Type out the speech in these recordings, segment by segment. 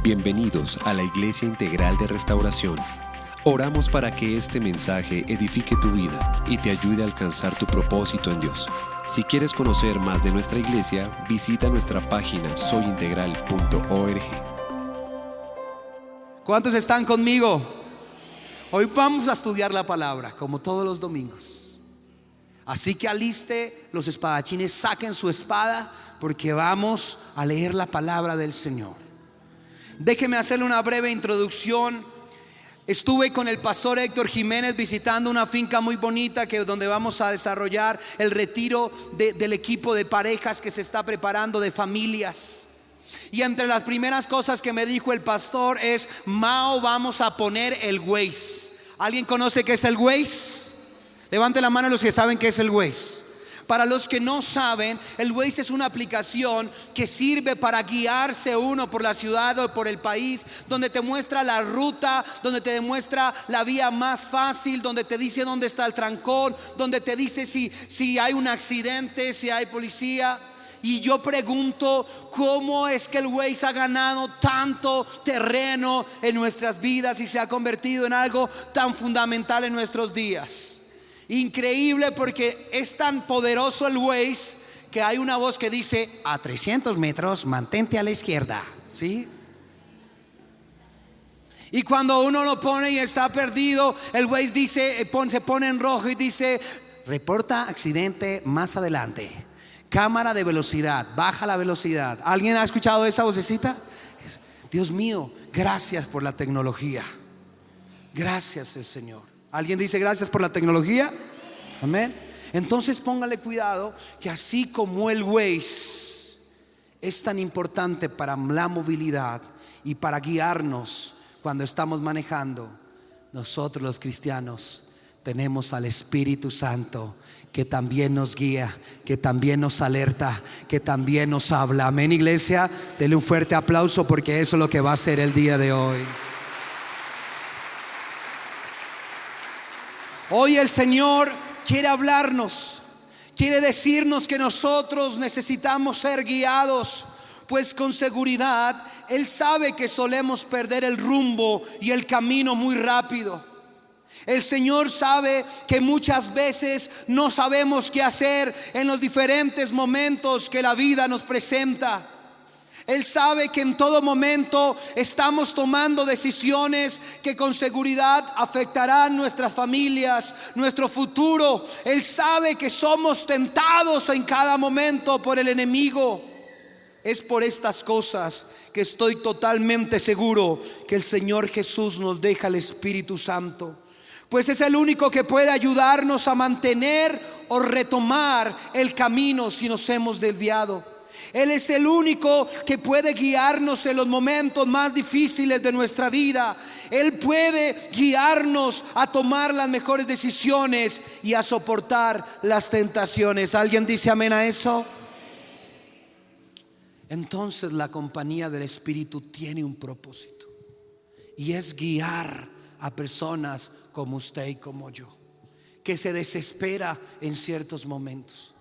Bienvenidos a la Iglesia Integral de Restauración. Oramos para que este mensaje edifique tu vida y te ayude a alcanzar tu propósito en Dios. Si quieres conocer más de nuestra iglesia, visita nuestra página soyintegral.org. ¿Cuántos están conmigo? Hoy vamos a estudiar la palabra, como todos los domingos. Así que aliste los espadachines, saquen su espada, porque vamos a leer la palabra del Señor. Déjeme hacerle una breve introducción. Estuve con el pastor Héctor Jiménez visitando una finca muy bonita donde vamos a desarrollar el retiro del equipo de parejas que se está preparando, de familias. Y entre las primeras cosas que me dijo el pastor es: Mao, vamos a poner el Waze. ¿Alguien conoce qué es el Waze? Levante la mano los que saben qué es el Waze. Para los que no saben, el Waze es una aplicación que sirve para guiarse uno por la ciudad o por el país, donde te muestra la ruta, donde te demuestra la vía más fácil, donde te dice dónde está el trancón, donde te dice si hay un accidente, si hay policía. Y yo pregunto, ¿cómo es que el Waze ha ganado tanto terreno en nuestras vidas y se ha convertido en algo tan fundamental en nuestros días? Increíble, porque es tan poderoso el Waze que hay una voz que dice: a 300 metros mantente a la izquierda, ¿sí? Y cuando uno lo pone y está perdido, el Waze dice, se pone en rojo y dice: reporta accidente más adelante, cámara de velocidad, baja la velocidad. ¿Alguien ha escuchado esa vocecita? Dios mío, gracias por la tecnología. Gracias el Señor. ¿Alguien dice gracias por la tecnología? Amén. Entonces póngale cuidado, que así como el Waze es tan importante para la movilidad y para guiarnos cuando estamos manejando, nosotros los cristianos tenemos al Espíritu Santo, que también nos guía, que también nos alerta, que también nos habla. Amén, iglesia. Denle un fuerte aplauso, porque eso es lo que va a ser el día de hoy. Hoy el Señor quiere hablarnos, quiere decirnos que nosotros necesitamos ser guiados, pues con seguridad Él sabe que solemos perder el rumbo y el camino muy rápido. El Señor sabe que muchas veces no sabemos qué hacer en los diferentes momentos que la vida nos presenta. Él sabe que en todo momento estamos tomando decisiones que con seguridad afectarán nuestras familias, nuestro futuro. Él sabe que somos tentados en cada momento por el enemigo. Es por estas cosas que estoy totalmente seguro que el Señor Jesús nos deja el Espíritu Santo, pues es el único que puede ayudarnos a mantener o retomar el camino si nos hemos desviado. Él es el único que puede guiarnos en los momentos más difíciles de nuestra vida. Él puede guiarnos a tomar las mejores decisiones y a soportar las tentaciones. ¿Alguien dice amén a eso? Entonces la compañía del Espíritu tiene un propósito, y es guiar a personas como usted y como yo, que se desespera en ciertos momentos,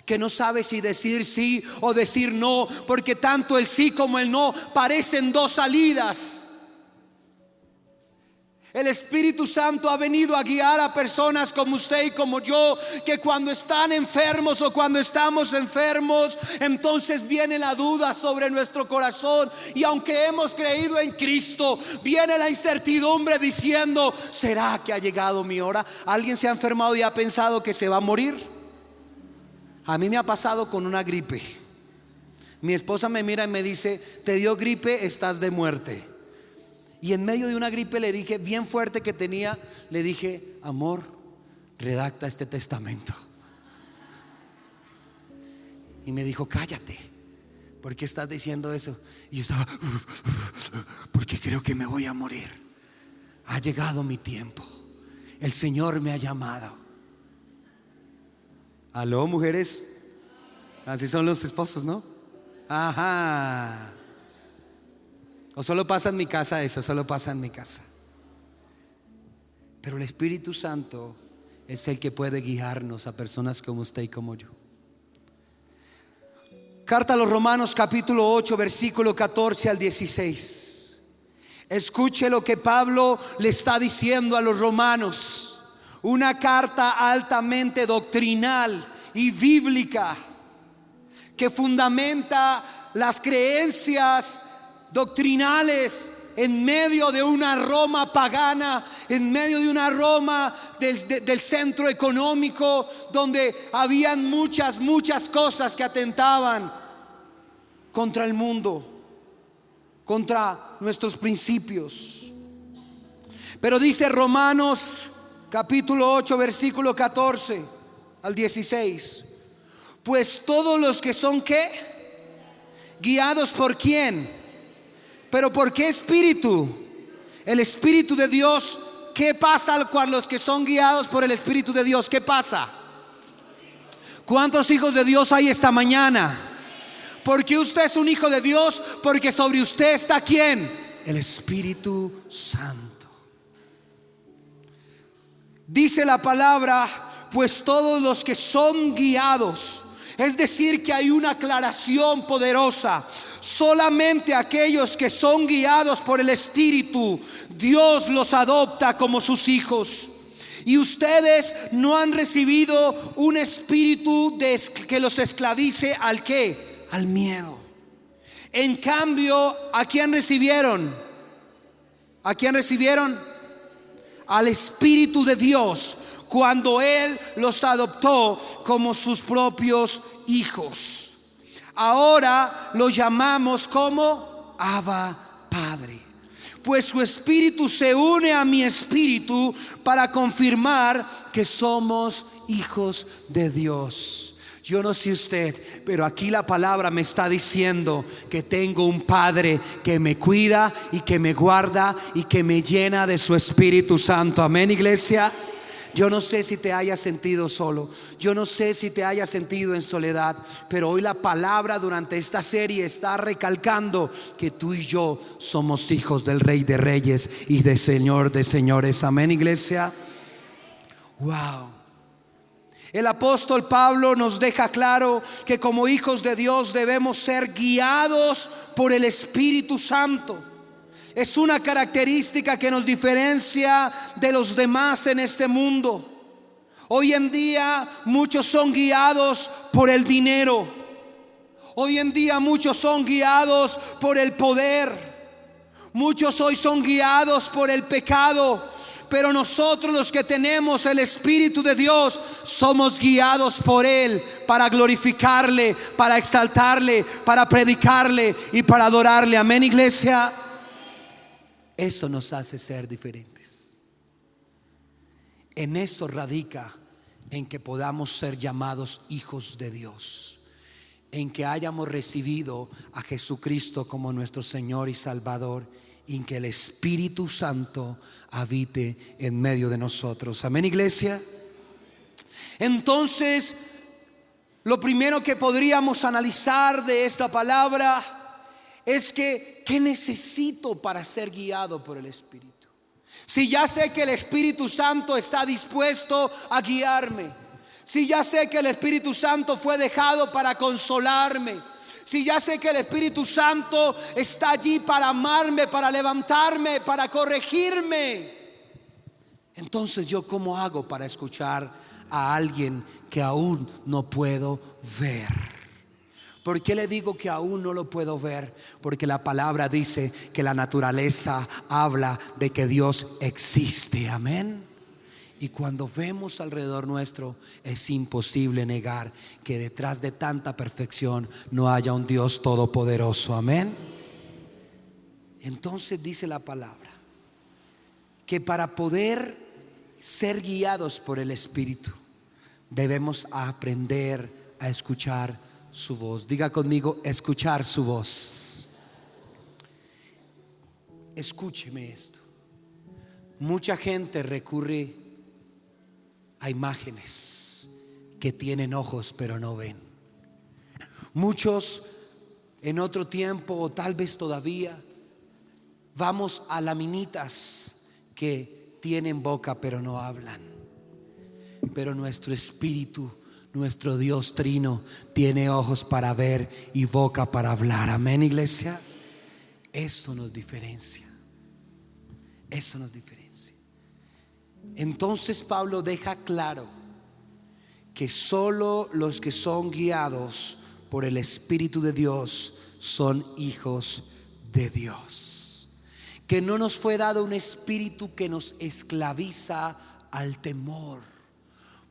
que no sabe si decir sí o decir no, porque tanto el sí como el no parecen dos salidas. El Espíritu Santo ha venido a guiar a personas como usted y como yo, que cuando están enfermos o cuando estamos enfermos, entonces viene la duda sobre nuestro corazón, y aunque hemos creído en Cristo, viene la incertidumbre diciendo: ¿será que ha llegado mi hora? ¿Alguien se ha enfermado y ha pensado que se va a morir? A mí me ha pasado con una gripe. Mi esposa me mira y me dice: te dio gripe, estás de muerte. Y en medio de una gripe le dije, bien fuerte que tenía, le dije: amor, redacta este testamento. Y me dijo: cállate, ¿por qué estás diciendo eso? Y yo estaba, porque creo que me voy a morir. Ha llegado mi tiempo, el Señor me ha llamado. ¿Aló, mujeres? Así son los esposos, ¿no? Ajá. O solo pasa en mi casa eso, solo pasa en mi casa. Pero el Espíritu Santo es el que puede guiarnos a personas como usted y como yo. Carta a los Romanos capítulo 8 versículo 14 al 16. Escuche lo que Pablo le está diciendo a los romanos. Una carta altamente doctrinal y bíblica que fundamenta las creencias doctrinales en medio de una Roma pagana, en medio de una Roma del centro económico, donde habían muchas cosas que atentaban contra el mundo, contra nuestros principios. Pero dice Romanos capítulo 8 versículo 14 al 16: pues todos los que son ¿qué? Guiados por ¿quién? Pero ¿por qué espíritu? El Espíritu de Dios. ¿Qué pasa con los que son guiados por el Espíritu de Dios? ¿Qué pasa? ¿Cuántos hijos de Dios hay esta mañana? Porque usted es un hijo de Dios, porque sobre usted está ¿quién? El Espíritu Santo. Dice la palabra, pues todos los que son guiados. Es decir, que hay una aclaración poderosa. Solamente aquellos que son guiados por el Espíritu, Dios los adopta como sus hijos. Y ustedes no han recibido un espíritu que los esclavice ¿al qué? Al miedo. En cambio, ¿a quién recibieron? ¿A quién recibieron? Al Espíritu de Dios, cuando Él los adoptó como sus propios hijos. Ahora los llamamos como Abba, Padre. Pues su espíritu se une a mi espíritu para confirmar que somos hijos de Dios. Yo no sé usted, pero aquí la palabra me está diciendo que tengo un Padre que me cuida y que me guarda y que me llena de su Espíritu Santo. Amén, iglesia. Yo no sé si te hayas sentido solo, yo no sé si te hayas sentido en soledad, pero hoy la palabra durante esta serie está recalcando que tú y yo somos hijos del Rey de Reyes y del Señor de Señores. Amén, iglesia. Wow. El apóstol Pablo nos deja claro que como hijos de Dios debemos ser guiados por el Espíritu Santo. Es una característica que nos diferencia de los demás en este mundo. Hoy en día muchos son guiados por el dinero. Hoy en día muchos son guiados por el poder. Muchos hoy son guiados por el pecado. Pero nosotros, los que tenemos el Espíritu de Dios, somos guiados por Él para glorificarle, para exaltarle, para predicarle y para adorarle. Amén, iglesia. Eso nos hace ser diferentes. En eso radica en que podamos ser llamados hijos de Dios, en que hayamos recibido a Jesucristo como nuestro Señor y Salvador, y en que el Espíritu Santo habite en medio de nosotros. Amén, iglesia. Entonces, lo primero que podríamos analizar de esta palabra es que ¿qué necesito para ser guiado por el Espíritu? Si ya sé que el Espíritu Santo está dispuesto a guiarme, si ya sé que el Espíritu Santo fue dejado para consolarme, si ya sé que el Espíritu Santo está allí para amarme, para levantarme, para corregirme, entonces yo ¿cómo hago para escuchar a alguien que aún no puedo ver? ¿Por qué le digo que aún no lo puedo ver? Porque la palabra dice que la naturaleza habla de que Dios existe. Amén. Y cuando vemos alrededor nuestro, es imposible negar que detrás de tanta perfección no haya un Dios todopoderoso. Amén. Entonces dice la palabra que para poder ser guiados por el Espíritu debemos aprender a escuchar su voz. Diga conmigo, escuchar su voz. Escúcheme esto. Mucha gente recurre a imágenes que tienen ojos pero no ven. Muchos en otro tiempo, o tal vez todavía, vamos a laminitas que tienen boca pero no hablan. Pero nuestro espíritu, nuestro Dios trino, tiene ojos para ver y boca para hablar. Amén, iglesia. Esto nos diferencia. Eso nos diferencia. Entonces Pablo deja claro que solo los que son guiados por el Espíritu de Dios son hijos de Dios. Que no nos fue dado un espíritu que nos esclaviza al temor,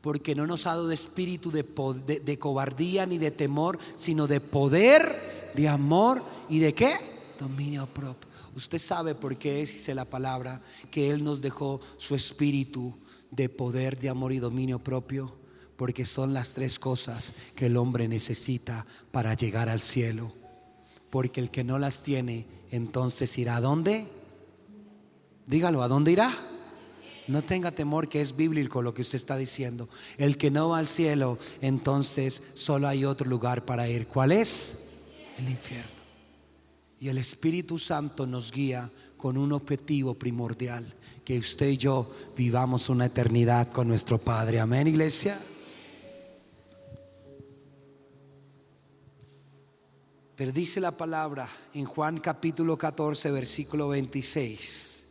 porque no nos ha dado espíritu de cobardía ni de temor, sino de poder, de amor y de ¿qué? Dominio propio. Usted sabe por qué dice la palabra que Él nos dejó su espíritu de poder, de amor y dominio propio, porque son las tres cosas que el hombre necesita para llegar al cielo. Porque el que no las tiene, entonces irá ¿a dónde? Dígalo, ¿a dónde irá? No tenga temor, que es bíblico lo que usted está diciendo. El que no va al cielo, entonces solo hay otro lugar para ir. ¿Cuál es? El infierno. Y el Espíritu Santo nos guía con un objetivo primordial: que usted y yo vivamos una eternidad con nuestro Padre. Amén, iglesia. Pero dice la palabra en Juan capítulo 14 versículo 26: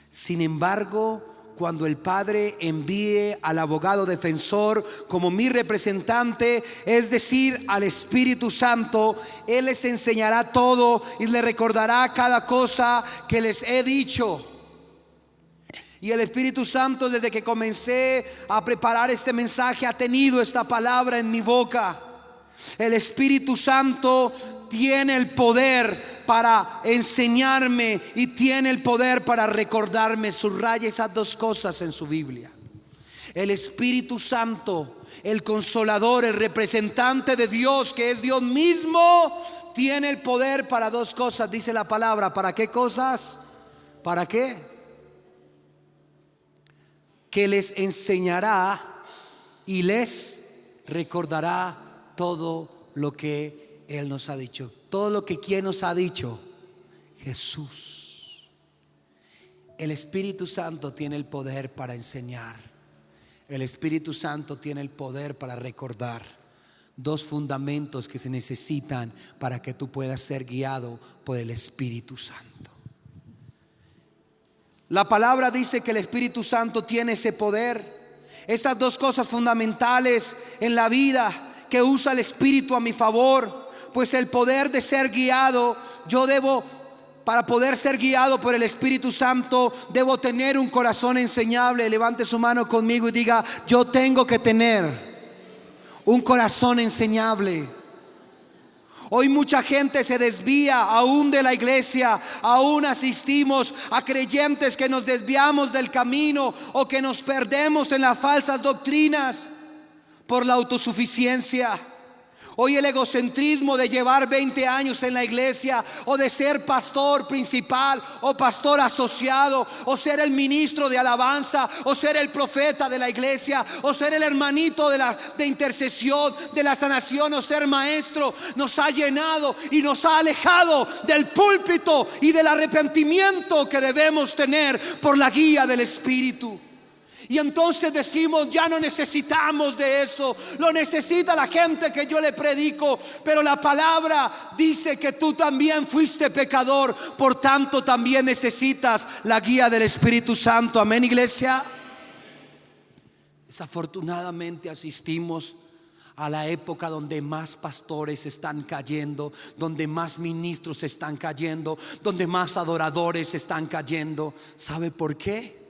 sin embargo, cuando el Padre envíe al abogado defensor como mi representante, es decir, al Espíritu Santo, Él les enseñará todo y les recordará cada cosa que les he dicho. Y el Espíritu Santo, desde que comencé a preparar este mensaje, ha tenido esta palabra en mi boca. El Espíritu Santo tiene el poder para enseñarme y tiene el poder para recordarme. Subraya esas dos cosas en su Biblia. El Espíritu Santo, el Consolador, el representante de Dios, que es Dios mismo, tiene el poder para dos cosas, dice la palabra. ¿Para qué cosas? ¿Para qué? Que les enseñará y les recordará todo lo que Él nos ha dicho. Todo lo que ¿quién nos ha dicho? Jesús. El Espíritu Santo tiene el poder para enseñar. El Espíritu Santo tiene el poder para recordar. Dos fundamentos que se necesitan para que tú puedas ser guiado por el Espíritu Santo. La palabra dice que el Espíritu Santo tiene ese poder. Esas dos cosas fundamentales en la vida que usa el Espíritu a mi favor. Pues el poder de ser guiado, yo debo, para poder ser guiado por el Espíritu Santo, debo tener un corazón enseñable. Levante su mano conmigo y diga: yo tengo que tener un corazón enseñable. Hoy mucha gente se desvía aún de la iglesia. Aún asistimos a creyentes que nos desviamos del camino o que nos perdemos en las falsas doctrinas por la autosuficiencia. Hoy el egocentrismo de llevar 20 años en la iglesia, o de ser pastor principal o pastor asociado, o ser el ministro de alabanza, o ser el profeta de la iglesia, o ser el hermanito de intercesión, de la sanación, o ser maestro, nos ha llenado y nos ha alejado del púlpito y del arrepentimiento que debemos tener por la guía del Espíritu. Y entonces decimos: ya no necesitamos de eso. Lo necesita la gente que yo le predico. Pero la palabra dice que tú también fuiste pecador, por tanto también necesitas la guía del Espíritu Santo. Amén, iglesia. Desafortunadamente asistimos a la época donde más pastores están cayendo, donde más ministros están cayendo, donde más adoradores están cayendo. ¿Sabe por qué?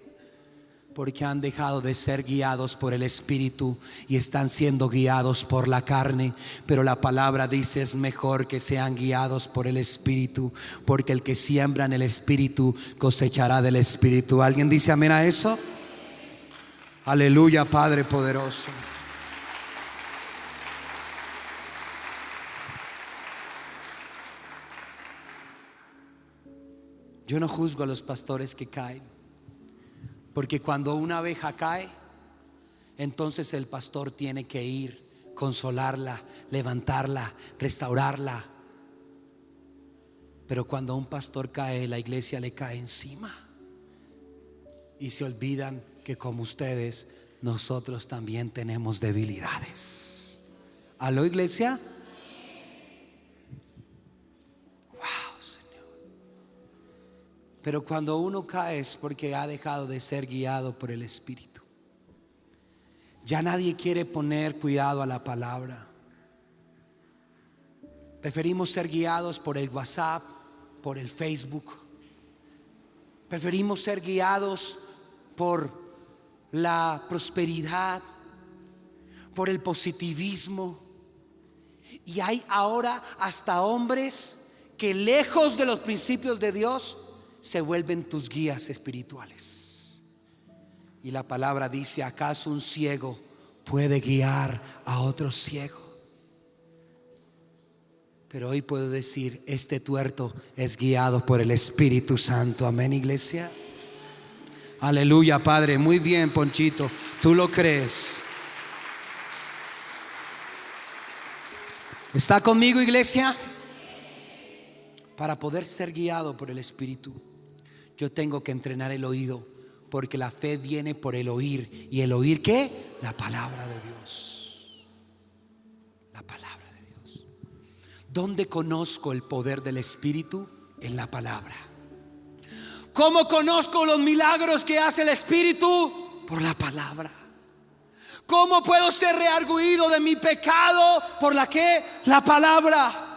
Porque han dejado de ser guiados por el Espíritu y están siendo guiados por la carne. Pero la palabra dice: es mejor que sean guiados por el Espíritu, porque el que siembra en el Espíritu cosechará del Espíritu. ¿Alguien dice amén a eso? Aleluya, Padre poderoso. Yo no juzgo a los pastores que caen, porque cuando una abeja cae, entonces el pastor tiene que ir, consolarla, levantarla, restaurarla. Pero cuando un pastor cae, la iglesia le cae encima. Y se olvidan que como ustedes, nosotros también tenemos debilidades. ¿Aló, iglesia? Wow, Señor. Pero cuando uno cae es porque ha dejado de ser guiado por el Espíritu. Ya nadie quiere poner cuidado a la palabra. Preferimos ser guiados por el WhatsApp, por el Facebook. Preferimos ser guiados por la prosperidad, por el positivismo. Y hay ahora hasta hombres que, lejos de los principios de Dios, se vuelven tus guías espirituales. Y la palabra dice: ¿acaso un ciego puede guiar a otro ciego? Pero hoy puedo decir: este tuerto es guiado por el Espíritu Santo. Amén, iglesia. Aleluya, Padre. Muy bien, Ponchito, tú lo crees. ¿Está conmigo, iglesia? Para poder ser guiado por el Espíritu, yo tengo que entrenar el oído, porque la fe viene por el oír. ¿Y el oír qué? La palabra de Dios. La palabra. ¿Dónde conozco el poder del Espíritu? En la palabra. ¿Cómo conozco los milagros que hace el Espíritu? Por la palabra. ¿Cómo puedo ser redarguido de mi pecado? ¿Por la qué? La palabra.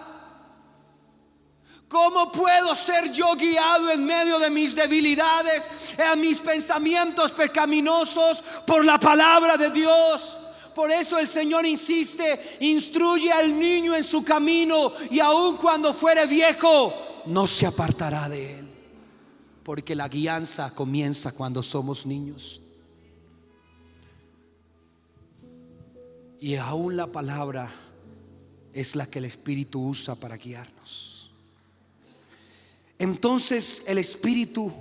¿Cómo puedo ser yo guiado en medio de mis debilidades, en mis pensamientos pecaminosos? Por la palabra de Dios. Por eso el Señor insiste: instruye al niño en su camino, y aun cuando fuere viejo no se apartará de él. Porque la guianza comienza cuando somos niños. Y aún la palabra es la que el Espíritu usa para guiarnos. Entonces el Espíritu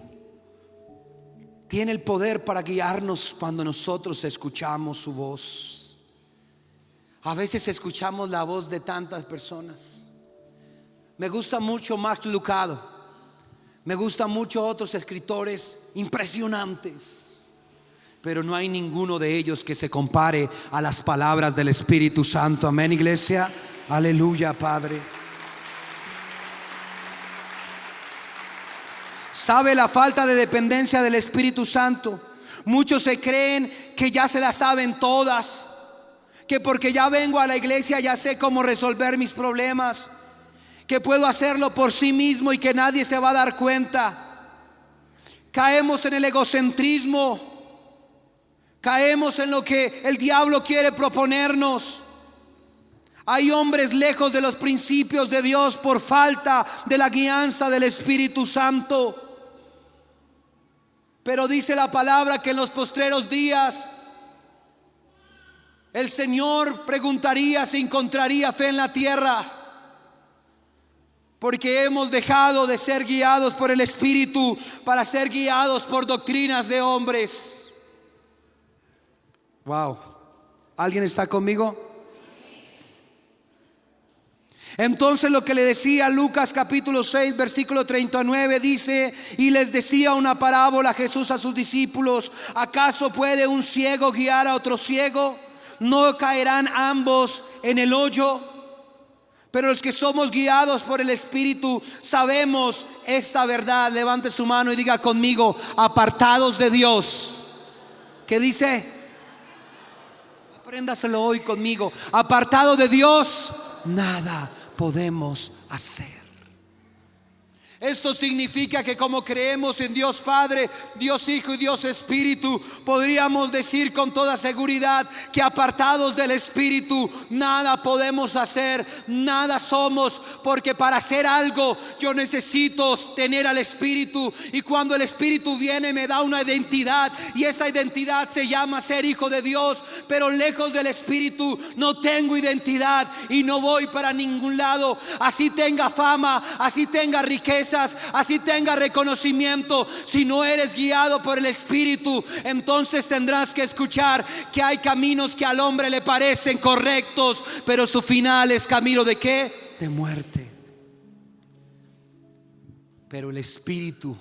tiene el poder para guiarnos cuando nosotros escuchamos su voz. A veces escuchamos la voz de tantas personas. Me gusta mucho Max Lucado. Me gustan mucho otros escritores impresionantes. Pero no hay ninguno de ellos que se compare a las palabras del Espíritu Santo. Amén, iglesia. Aleluya, Padre. ¿Sabe la falta de dependencia del Espíritu Santo? Muchos se creen que ya se las saben todas, que porque ya vengo a la iglesia ya sé cómo resolver mis problemas, que puedo hacerlo por sí mismo y que nadie se va a dar cuenta. Caemos en el egocentrismo, caemos en lo que el diablo quiere proponernos. Hay hombres lejos de los principios de Dios por falta de la guianza del Espíritu Santo. Pero dice la palabra que en los postreros días el Señor preguntaría si encontraría fe en la tierra, porque hemos dejado de ser guiados por el Espíritu para ser guiados por doctrinas de hombres. Wow. ¿Alguien está conmigo? Entonces lo que le decía Lucas capítulo 6 versículo 39 dice: y les decía una parábola Jesús a sus discípulos: ¿acaso puede un ciego guiar a otro ciego? ¿No caerán ambos en el hoyo? Pero los que somos guiados por el Espíritu sabemos esta verdad. Levante su mano y diga conmigo: apartados de Dios. ¿Qué dice? Apréndaselo hoy conmigo. Apartado de Dios, nada podemos hacer. Esto significa que como creemos en Dios Padre, Dios Hijo y Dios Espíritu, podríamos decir con toda seguridad que apartados del Espíritu nada podemos hacer, nada somos, porque para hacer algo yo necesito tener al Espíritu, y cuando el Espíritu viene me da una identidad, y esa identidad se llama ser hijo de Dios. Pero lejos del Espíritu no tengo identidad y no voy para ningún lado. Así tenga fama, así tenga riqueza, así tenga reconocimiento, si no eres guiado por el Espíritu, entonces tendrás que escuchar que hay caminos que al hombre le parecen correctos, pero su final es camino de ¿qué? De muerte. Pero el Espíritu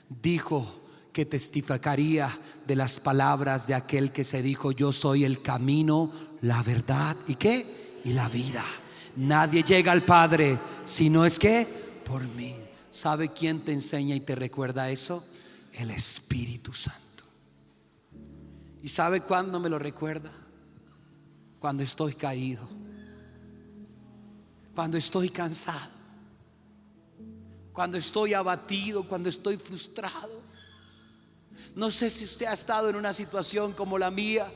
dijo que testificaría de las palabras de aquel que se dijo: yo soy el camino, la verdad y ¿qué? Y la vida. Nadie llega al Padre si no es que por mí. ¿Sabe quién te enseña y te recuerda eso? El Espíritu Santo. ¿Y sabe cuándo me lo recuerda? Cuando estoy caído, cuando estoy cansado, cuando estoy abatido, cuando estoy frustrado. No sé si usted ha estado en una situación como la mía,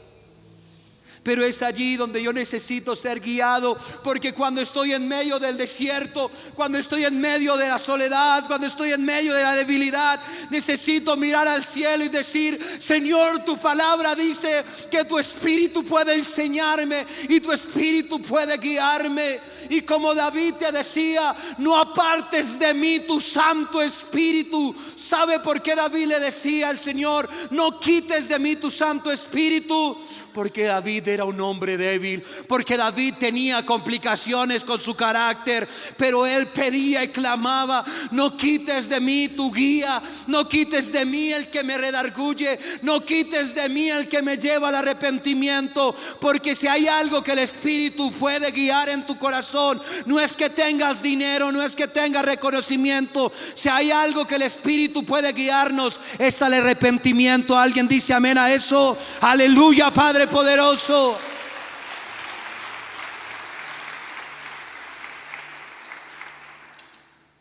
pero es allí donde yo necesito ser guiado, porque cuando estoy en medio del desierto, cuando estoy en medio de la soledad, cuando estoy en medio de la debilidad, necesito mirar al cielo y decir: Señor, tu palabra dice que tu Espíritu puede enseñarme y tu Espíritu puede guiarme. Y como David te decía: no apartes de mí tu Santo Espíritu. ¿Sabe por qué David le decía al Señor: no quites de mí tu Santo Espíritu? Porque David era un hombre débil, porque David tenía complicaciones con su carácter, pero él pedía y clamaba: no quites de mí tu guía, no quites de mí el que me redarguye, no quites de mí el que me lleva al arrepentimiento. Porque si hay algo que el Espíritu puede guiar en tu corazón, no es que tengas dinero, no es que tengas reconocimiento. Si hay algo que el Espíritu puede guiarnos, es al arrepentimiento. ¿Alguien dice amén a eso? Aleluya, Padre poderoso.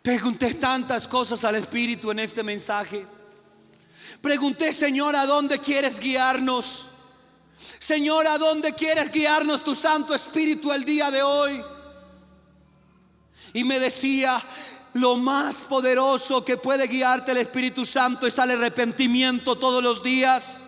Pregunté tantas cosas al Espíritu en este mensaje. Pregunté: Señor, ¿a dónde quieres guiarnos? Señor, ¿a dónde quieres guiarnos tu Santo Espíritu el día de hoy? Y me decía: lo más poderoso que puede guiarte el Espíritu Santo es al arrepentimiento todos los días.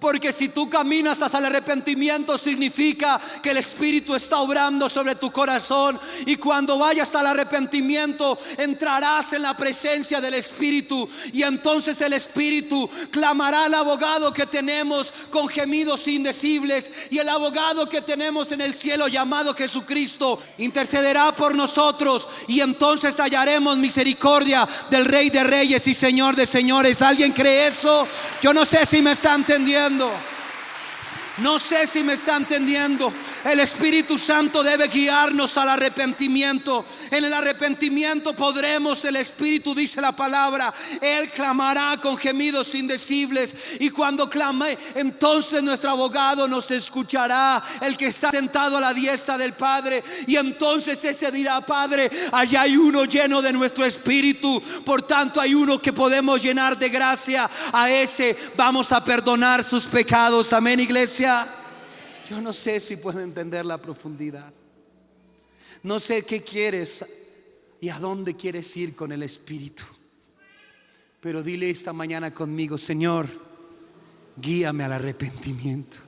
Porque si tú caminas hacia el arrepentimiento, significa que el Espíritu está obrando sobre tu corazón. Y cuando vayas al arrepentimiento, entrarás en la presencia del Espíritu. Y entonces el Espíritu clamará al abogado que tenemos con gemidos indecibles. Y el abogado que tenemos en el cielo, llamado Jesucristo, intercederá por nosotros. Y entonces hallaremos misericordia del Rey de Reyes y Señor de Señores. ¿Alguien cree eso? Yo no sé si me está entendiendo. No sé si me está entendiendo. El Espíritu Santo debe guiarnos al arrepentimiento. En el arrepentimiento podremos, el Espíritu dice la palabra, Él clamará con gemidos indecibles. Y cuando clame, entonces nuestro abogado nos escuchará, el que está sentado a la diestra del Padre. Y entonces ese dirá: Padre, allá hay uno lleno de nuestro Espíritu, por tanto hay uno que podemos llenar de gracia. A ese vamos a perdonar sus pecados. Amén, iglesia. Yo no sé si puedo entender la profundidad. No sé qué quieres y a dónde quieres ir con el Espíritu. Pero dile esta mañana conmigo: Señor, guíame al arrepentimiento.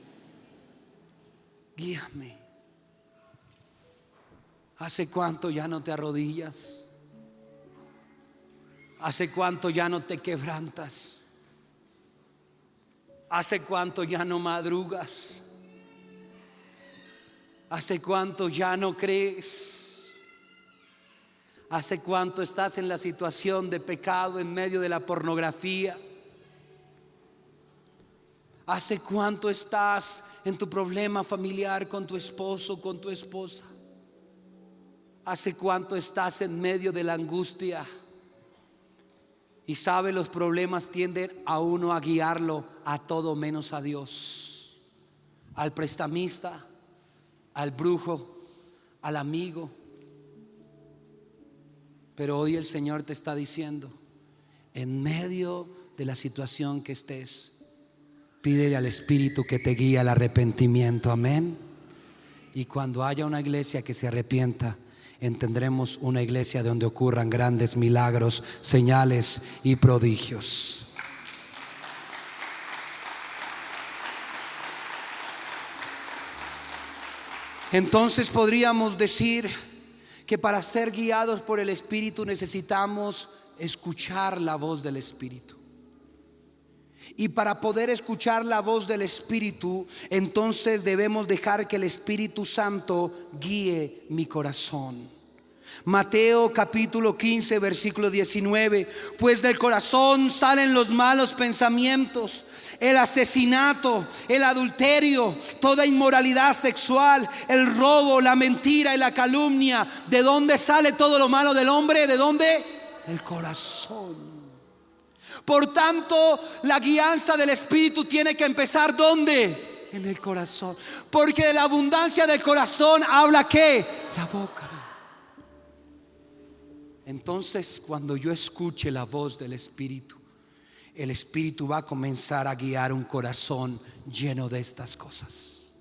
Guíame. ¿Hace cuánto ya no te arrodillas? ¿Hace cuánto ya no te quebrantas? ¿Hace cuánto ya no madrugas? ¿Hace cuánto ya no crees? ¿Hace cuánto estás en la situación de pecado en medio de la pornografía? ¿Hace cuánto estás en tu problema familiar con tu esposo, con tu esposa? ¿Hace cuánto estás en medio de la angustia? Y sabe, los problemas tienden a uno a guiarlo a todo menos a Dios, al prestamista, al brujo, al amigo. Pero hoy el Señor te está diciendo: en medio de la situación que estés, pídele al Espíritu que te guíe al arrepentimiento. Amén. Y cuando haya una iglesia que se arrepienta, tendremos una iglesia donde ocurran grandes milagros, señales y prodigios. Entonces podríamos decir que para ser guiados por el Espíritu necesitamos escuchar la voz del Espíritu. Y para poder escuchar la voz del Espíritu, entonces debemos dejar que el Espíritu Santo guíe mi corazón. Mateo capítulo 15 versículo 19: pues del corazón salen los malos pensamientos, el asesinato, el adulterio, toda inmoralidad sexual, el robo, la mentira y la calumnia. ¿De dónde sale todo lo malo del hombre? ¿De dónde? el corazón. Por tanto, la guianza del Espíritu tiene que empezar ¿dónde? En el corazón. Porque de la abundancia del corazón habla ¿qué? La boca. Entonces, cuando yo escuche la voz del Espíritu, el Espíritu va a comenzar a guiar un corazón lleno de estas cosas.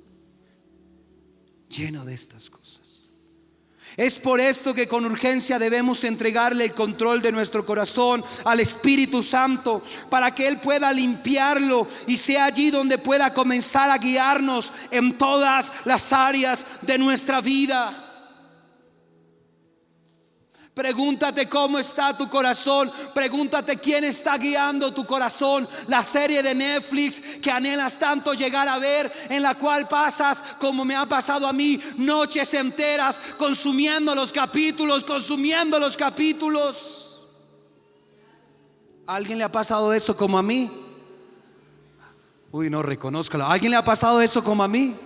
Lleno de estas cosas. Es por esto que con urgencia debemos entregarle el control de nuestro corazón al Espíritu Santo, para que Él pueda limpiarlo y sea allí donde pueda comenzar a guiarnos en todas las áreas de nuestra vida. Pregúntate cómo está tu corazón. Pregúntate quién está guiando tu corazón. La serie de Netflix que anhelas tanto llegar a ver, en la cual pasas, como me ha pasado a mí, noches enteras consumiendo los capítulos. ¿A alguien le ha pasado eso como a mí? Uy, no, reconózcalo. ¿A alguien le ha pasado eso como a mí?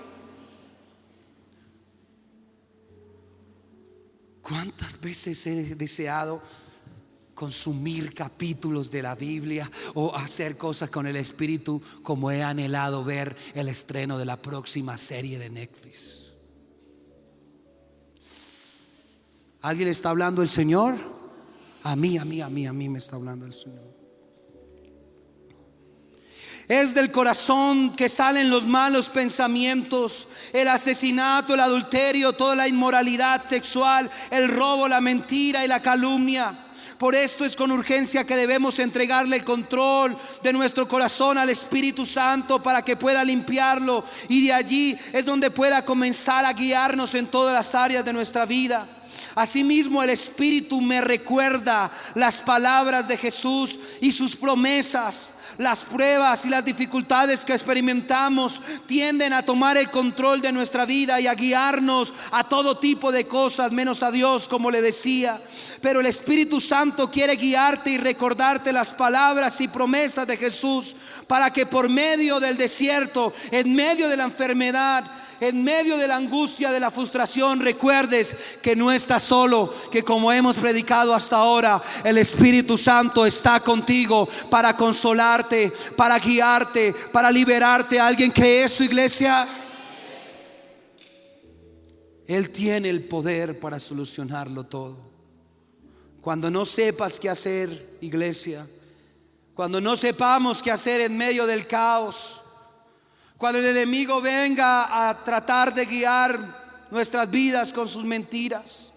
¿Cuántas veces he deseado consumir capítulos de la Biblia o hacer cosas con el Espíritu, como he anhelado ver el estreno de la próxima serie de Netflix? ¿Alguien le está hablando el Señor? A mí me está hablando el Señor. Es del corazón que salen los malos pensamientos, el asesinato, el adulterio, toda la inmoralidad sexual, el robo, la mentira y la calumnia. Por esto es con urgencia que debemos entregarle el control de nuestro corazón al Espíritu Santo, para que pueda limpiarlo, y de allí es donde pueda comenzar a guiarnos en todas las áreas de nuestra vida. Asimismo, el Espíritu me recuerda las palabras de Jesús y sus promesas. Las pruebas y las dificultades que experimentamos tienden a tomar el control de nuestra vida y a guiarnos a todo tipo de cosas, menos a Dios, como le decía. Pero el Espíritu Santo quiere guiarte y recordarte las palabras y promesas de Jesús, para que por medio del desierto, en medio de la enfermedad, en medio de la angustia, de la frustración, recuerdes que no estás solo, que como hemos predicado hasta ahora, el Espíritu Santo está contigo para consolarte, para guiarte, para liberarte. ¿Alguien cree eso, iglesia? Él tiene el poder para solucionarlo todo. Cuando no sepas qué hacer, iglesia, cuando no sepamos qué hacer en medio del caos, cuando el enemigo venga a tratar de guiar nuestras vidas con sus mentiras,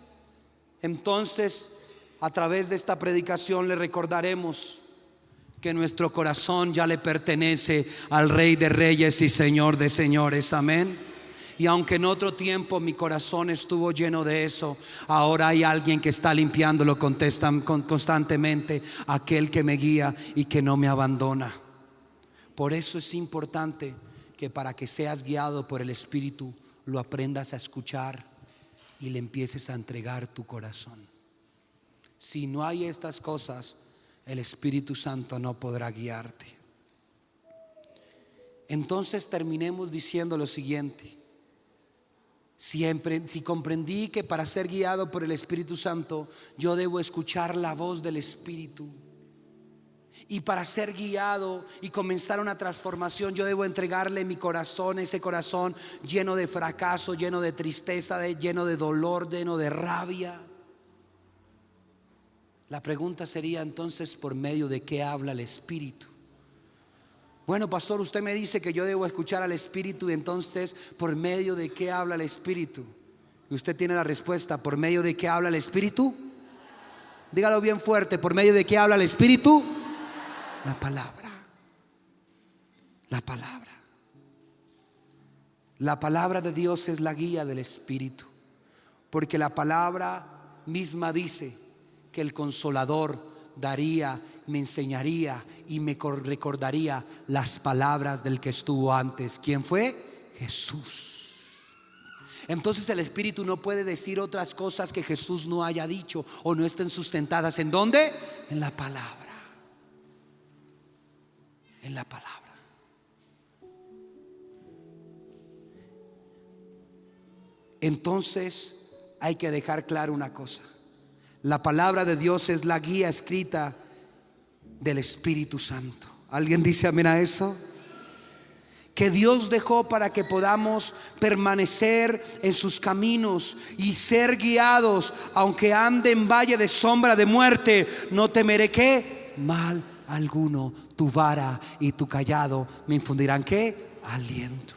entonces a través de esta predicación le recordaremos que nuestro corazón ya le pertenece al Rey de Reyes y Señor de Señores. Amén. Y aunque en otro tiempo mi corazón estuvo lleno de eso, ahora hay alguien que está limpiándolo constantemente, aquel que me guía y que no me abandona. Por eso es importante que para que seas guiado por el Espíritu, lo aprendas a escuchar y le empieces a entregar tu corazón. Si no hay estas cosas, el Espíritu Santo no podrá guiarte. Entonces terminemos diciendo lo siguiente: si comprendí que para ser guiado por el Espíritu Santo, yo debo escuchar la voz del Espíritu, y para ser guiado y comenzar una transformación, yo debo entregarle mi corazón, ese corazón lleno de fracaso, lleno de tristeza, lleno de dolor, lleno de rabia. La pregunta sería entonces, ¿por medio de qué habla el Espíritu? Bueno, pastor, usted me dice que yo debo escuchar al Espíritu, y entonces, ¿por medio de qué habla el Espíritu? Y usted tiene la respuesta: ¿por medio de qué habla el Espíritu? Dígalo bien fuerte: ¿por medio de qué habla el Espíritu? La palabra. La palabra. La palabra de Dios es la guía del Espíritu, porque la palabra misma dice que el Consolador daría, me enseñaría y me recordaría las palabras del que estuvo antes. ¿Quién fue? Jesús. Entonces el Espíritu no puede decir otras cosas que Jesús no haya dicho o no estén sustentadas. ¿En dónde? En la palabra. En la palabra. Entonces hay que dejar claro una cosa: La palabra de Dios es la guía escrita del Espíritu Santo. ¿Alguien dice amén a eso? Que Dios dejó para que podamos permanecer en sus caminos y ser guiados. Aunque ande en valle de sombra de muerte, no temeré ¿qué? Mal alguno. Tu vara y tu callado me infundirán ¿qué? Aliento.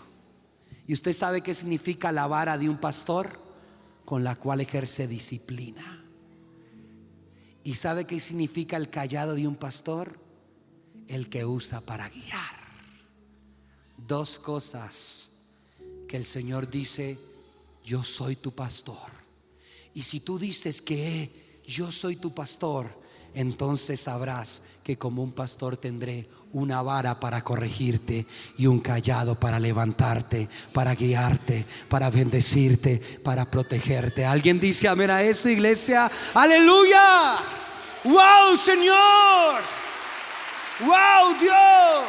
¿Y usted sabe qué significa la vara de un pastor? Con la cual ejerce disciplina. ¿Y sabe qué significa el callado de un pastor? El que usa para guiar. Dos cosas que el Señor dice: yo soy tu pastor. Y si tú dices que yo soy tu pastor, entonces sabrás que como un pastor tendré una vara para corregirte y un callado para levantarte, para guiarte, para bendecirte, para protegerte. ¿Alguien dice amén a eso, iglesia? ¡Aleluya! ¡Wow, Señor! ¡Wow, Dios!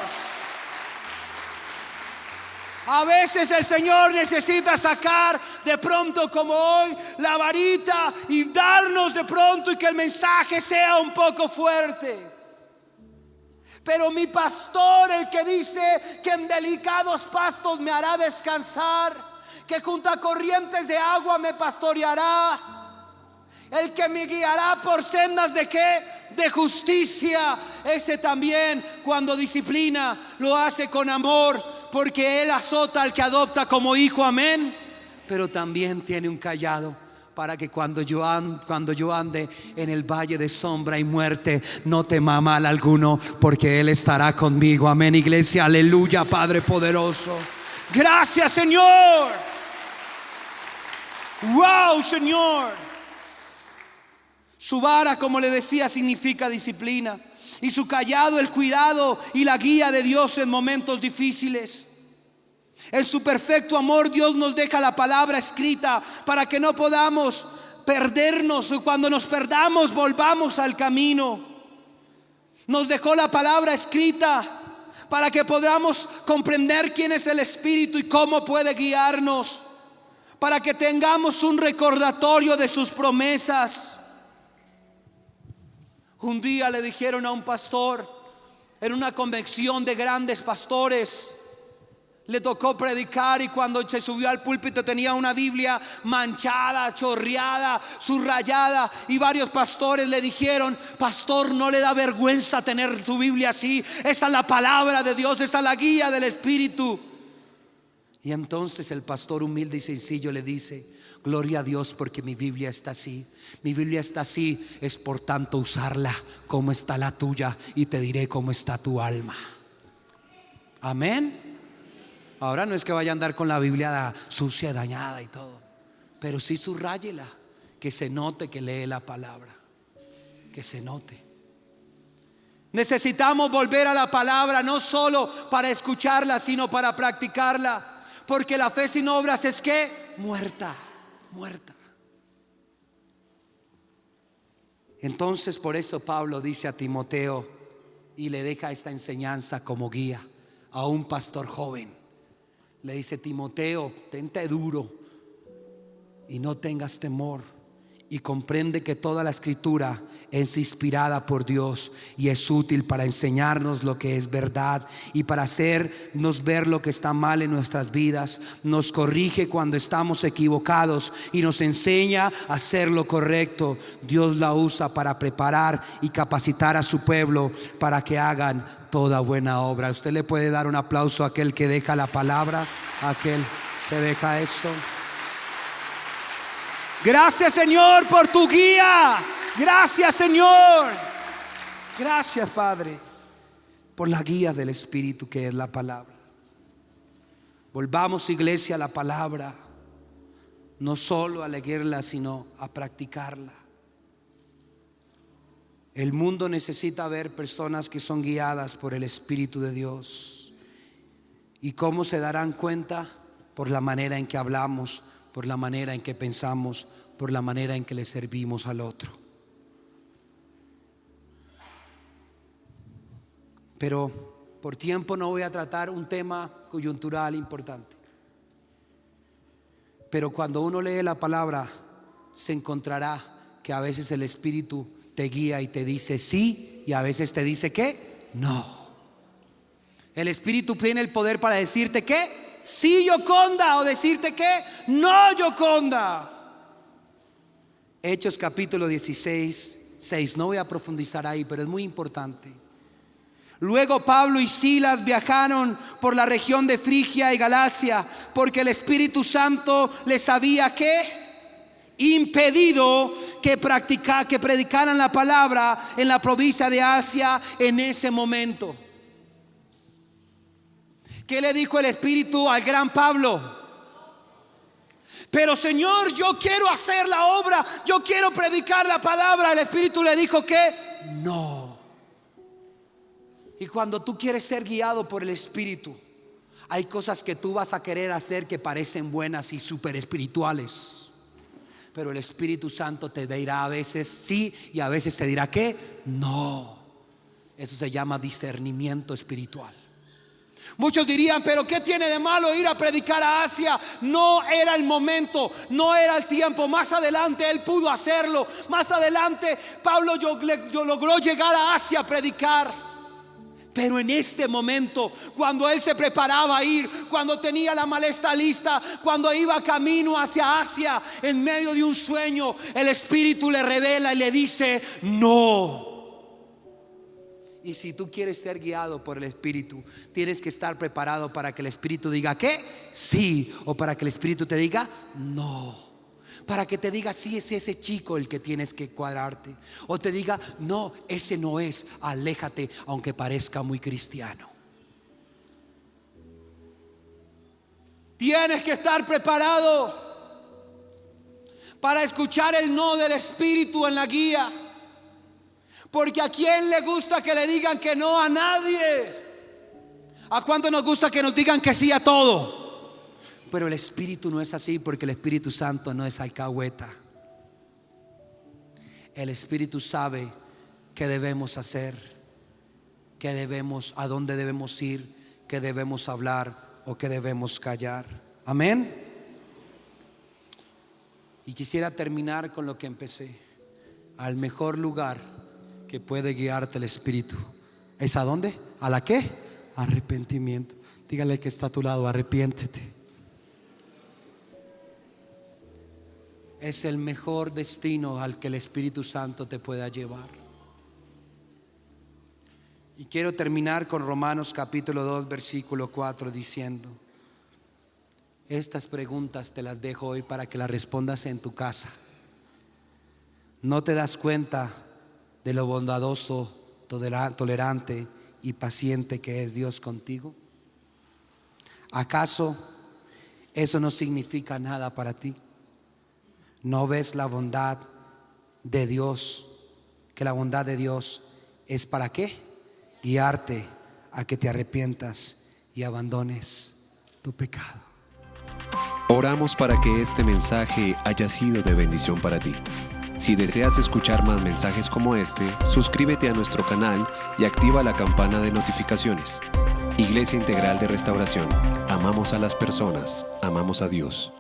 A veces el Señor necesita sacar de pronto como hoy la varita y darnos de pronto y que el mensaje sea un poco fuerte. Pero mi pastor, el que dice que en delicados pastos me hará descansar, que junto a corrientes de agua me pastoreará, el que me guiará por sendas de ¿qué? De justicia. Ese también, cuando disciplina, lo hace con amor, porque Él azota al que adopta como hijo, amén. Pero también tiene un callado para que cuando yo ande en el valle de sombra y muerte, no tema mal alguno, porque Él estará conmigo, amén, iglesia. Aleluya, Padre poderoso. Gracias, Señor. Wow, Señor. Su vara, como le decía, significa disciplina, y su callado el cuidado y la guía de Dios en momentos difíciles. En su perfecto amor Dios nos deja la palabra escrita para que no podamos perdernos, o cuando nos perdamos volvamos al camino. Nos dejó la palabra escrita para que podamos comprender quién es el Espíritu y cómo puede guiarnos, para que tengamos un recordatorio de sus promesas. Un día le dijeron a un pastor en una convención de grandes pastores, le tocó predicar, y cuando se subió al púlpito tenía una Biblia manchada, chorreada, subrayada, y varios pastores le dijeron: pastor, ¿no le da vergüenza tener su Biblia así? Esa es la palabra de Dios, esa es la guía del Espíritu. Y entonces el pastor humilde y sencillo le dice: gloria a Dios, porque mi Biblia está así. Mi Biblia está así, es por tanto usarla como está la tuya, y te diré cómo está tu alma. Amén. Ahora no es que vaya a andar con la Biblia sucia, dañada y todo, pero sí subrayela, que se note que lee la palabra, que se note. Necesitamos volver a la palabra, no solo para escucharla, sino para practicarla, porque la fe sin obras es ¿qué? Muerta. Entonces por eso Pablo dice a Timoteo, y le deja esta enseñanza como guía a un pastor joven. Le dice: Timoteo, tente duro y no tengas temor, y comprende que toda la escritura es inspirada por Dios y es útil para enseñarnos lo que es verdad y para hacernos ver lo que está mal en nuestras vidas. Nos corrige cuando estamos equivocados y nos enseña a hacer lo correcto. Dios la usa para preparar y capacitar a su pueblo para que hagan toda buena obra. Usted le puede dar un aplauso a aquel que deja la palabra, a aquel que deja esto. Gracias, Señor, por tu guía. Gracias, Señor. Gracias, Padre, por la guía del Espíritu, que es la palabra. Volvamos, iglesia, a la palabra, no solo a leerla, sino a practicarla. El mundo necesita ver personas que son guiadas por el Espíritu de Dios. ¿Y cómo se darán cuenta? Por la manera en que hablamos, por la manera en que pensamos, por la manera en que le servimos al otro. Pero por tiempo no voy a tratar un tema coyuntural importante. Pero cuando uno lee la palabra, se encontrará que a veces el Espíritu te guía y te dice sí, y a veces te dice que no. El Espíritu tiene el poder para decirte que sí, Yoconda, o decirte que no, Yoconda. Hechos capítulo 16, 6. No voy a profundizar ahí, pero es muy importante. Luego Pablo y Silas viajaron por la región de Frigia y Galacia, porque el Espíritu Santo les había impedido que predicaran la palabra en la provincia de Asia en ese momento. ¿Qué le dijo el Espíritu al gran Pablo? Pero Señor, yo quiero hacer la obra, yo quiero predicar la palabra. El Espíritu le dijo que no. Y cuando tú quieres ser guiado por el Espíritu, hay cosas que tú vas a querer hacer que parecen buenas y súper espirituales, pero el Espíritu Santo te dirá a veces sí y a veces te dirá que no. Eso se llama discernimiento espiritual. Muchos dirían, pero ¿qué tiene de malo ir a predicar a Asia? No era el momento, no era el tiempo. Más adelante él pudo hacerlo. Más adelante Pablo logró llegar a Asia a predicar. Pero en este momento, cuando él se preparaba a ir, cuando tenía la maleta lista, cuando iba camino hacia Asia, en medio de un sueño, el Espíritu le revela y le dice no. Y si tú quieres ser guiado por el Espíritu, tienes que estar preparado para que el Espíritu diga que sí, o para que el Espíritu te diga no. Para que te diga sí, es ese chico el que tienes que cuadrarte, o te diga no, ese no es, aléjate aunque parezca muy cristiano. Tienes que estar preparado para escuchar el no del Espíritu en la guía. Porque a quién le gusta que le digan que no, a nadie. ¿A cuánto nos gusta que nos digan que sí a todo? Pero el Espíritu no es así, porque el Espíritu Santo no es alcahueta. El Espíritu sabe qué debemos hacer, qué debemos, a dónde debemos ir, qué debemos hablar o qué debemos callar. Amén. Y quisiera terminar con lo que empecé. Al mejor lugar que puede guiarte el Espíritu ¿es a dónde? ¿A la qué? Arrepentimiento. Dígale que está a tu lado, arrepiéntete. Es el mejor destino al que el Espíritu Santo te pueda llevar. Y quiero terminar con Romanos capítulo 2 versículo 4 diciendo: estas preguntas te las dejo hoy para que las respondas en tu casa. ¿No te das cuenta de lo bondadoso, tolerante y paciente que es Dios contigo? ¿Acaso eso no significa nada para ti? ¿No ves la bondad de Dios? Que la bondad de Dios es ¿para qué? Guiarte a que te arrepientas y abandones tu pecado. Oramos para que este mensaje haya sido de bendición para ti. Si deseas escuchar más mensajes como este, suscríbete a nuestro canal y activa la campana de notificaciones. Iglesia Integral de Restauración. Amamos a las personas, amamos a Dios.